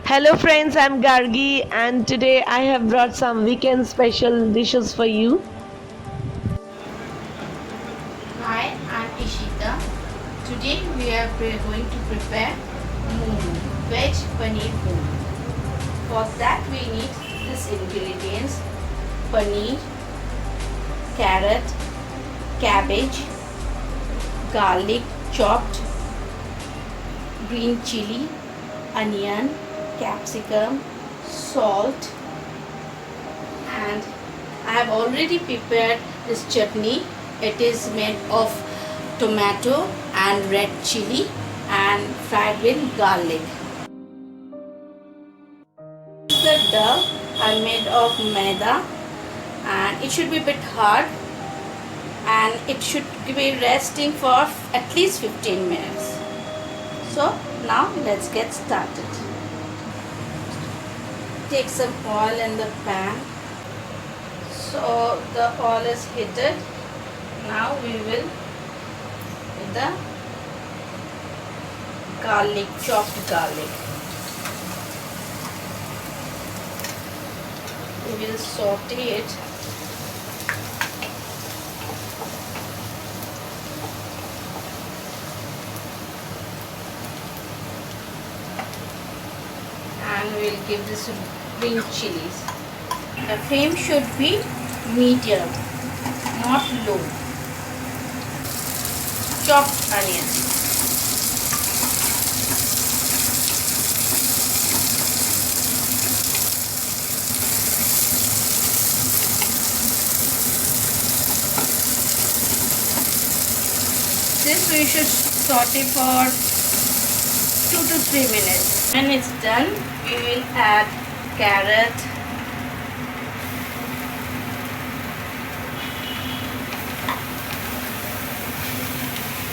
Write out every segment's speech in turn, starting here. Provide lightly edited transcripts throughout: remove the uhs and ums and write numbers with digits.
Hello friends, I'm Gargi and today I have brought some weekend special dishes for you. Hi, I'm Ishita. Today we are going to prepare momo, veg paneer momo. For that we need these ingredients: paneer, carrot, cabbage, garlic chopped, green chili, onion, capsicum, salt, and I have already prepared this chutney. It is made of tomato and red chili and fried with garlic. The dough I made of maida, and it should be a bit hard, and it should be resting for at least 15 minutes. So now let's get started. Take some oil in the pan. So the oil is heated. Now we will put the garlic, chopped garlic. We will saute it. And we will give this green chilies. The flame should be medium, not low. Chopped onions. This we should saute for 2 to 3 minutes. When it's done, we will add carrot,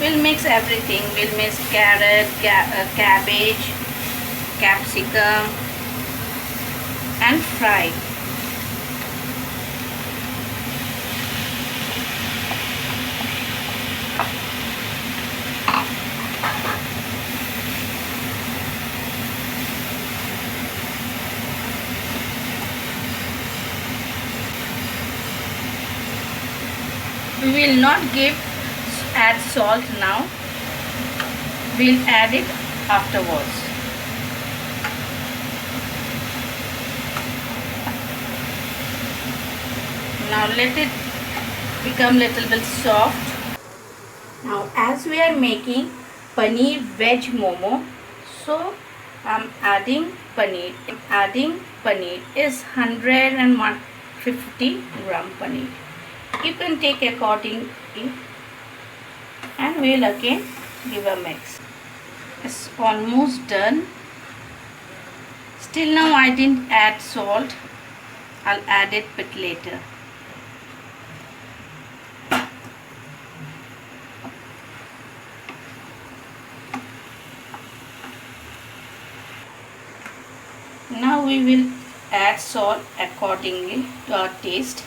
we'll mix everything. We'll mix carrot, cabbage, capsicum and fry. We will not add salt now. We'll add it afterwards. Now let it become little bit soft. Now as we are making paneer veg momo, so I'm adding paneer. Is 100 and 150 gram paneer. You can take accordingly, and we'll again give a mix. It's almost done. Still now I didn't add salt. I'll add it bit later. Now we will add salt accordingly to our taste.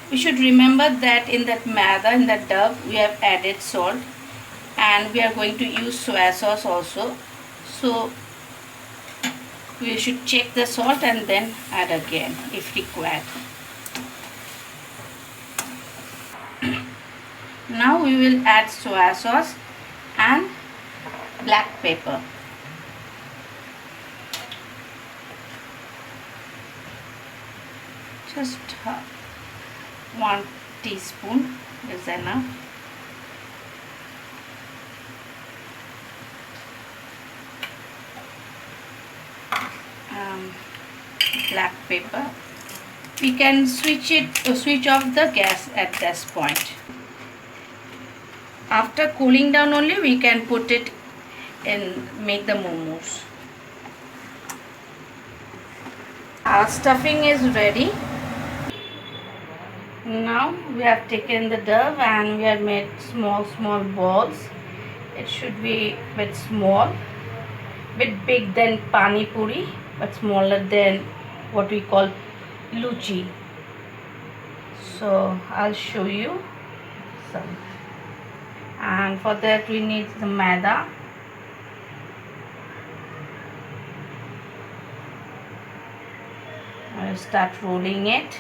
We should remember that in that maida, in that dough, we have added salt, and we are going to use soya sauce also. So we should check the salt and then add again if required. Now we will add soya sauce and black pepper. Just 1 teaspoon is enough. Black pepper. We can switch off the gas at this point. After cooling down only we can put it in, make the momos. Our stuffing is ready. Now we have taken the dough and we have made small balls. It should be a bit small, bit big than pani puri, but smaller than what we call luchi. So I'll show you some. And for that we need the maida, will start rolling it.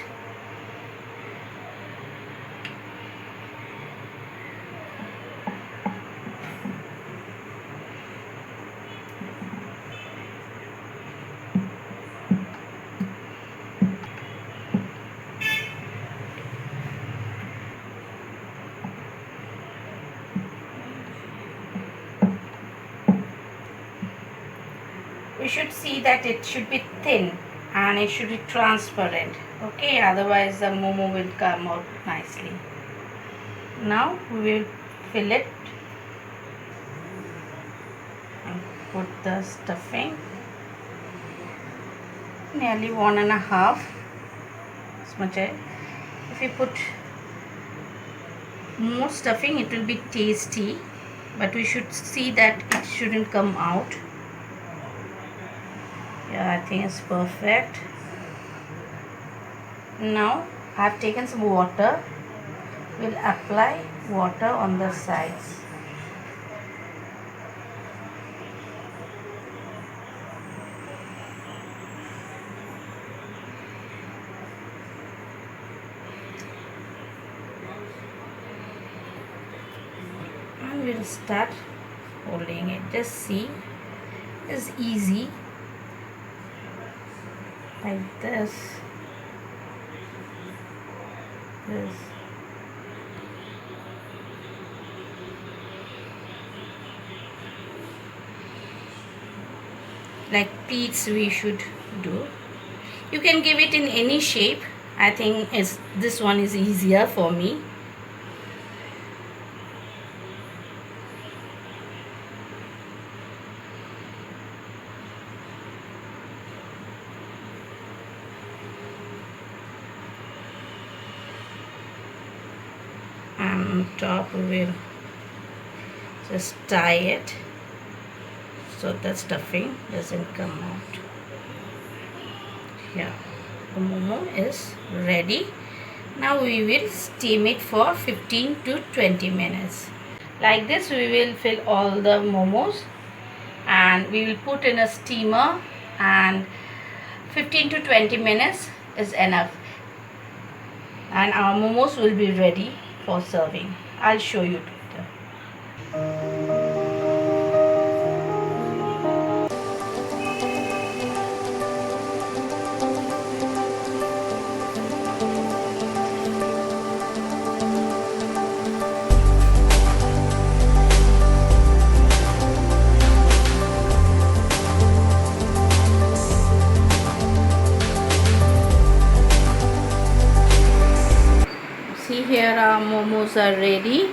We should see that it should be thin and it should be transparent. Okay, otherwise the momo will come out nicely. Now we will fill it and put the stuffing. Nearly 1.5 as much. If you put more stuffing, it will be tasty, but we should see that it shouldn't come out. Yeah, I think it's perfect. Now I have taken some water. We'll apply water on the sides. And we'll start holding it. Just see, it's easy. Like this. Like pleats we should do. You can give it in any shape. I think this one is easier for me. And on top we will just tie it so the stuffing doesn't come out. Yeah, the momo is ready. Now we will steam it for 15 to 20 minutes. Like this we will fill all the momos and we will put in a steamer, and 15 to 20 minutes is enough and our momos will be ready for serving. I'll show you later. See, here our momos are ready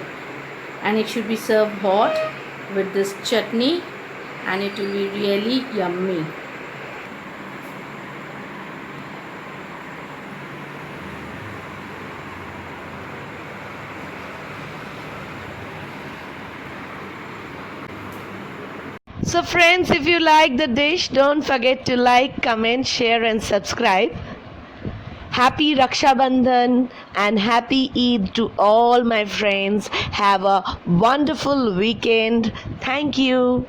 and it should be served hot with this chutney and it will be really yummy. So friends, if you like the dish, don't forget to like, comment, share and subscribe. Happy Raksha Bandhan and happy Eid to all my friends. Have a wonderful weekend. Thank you.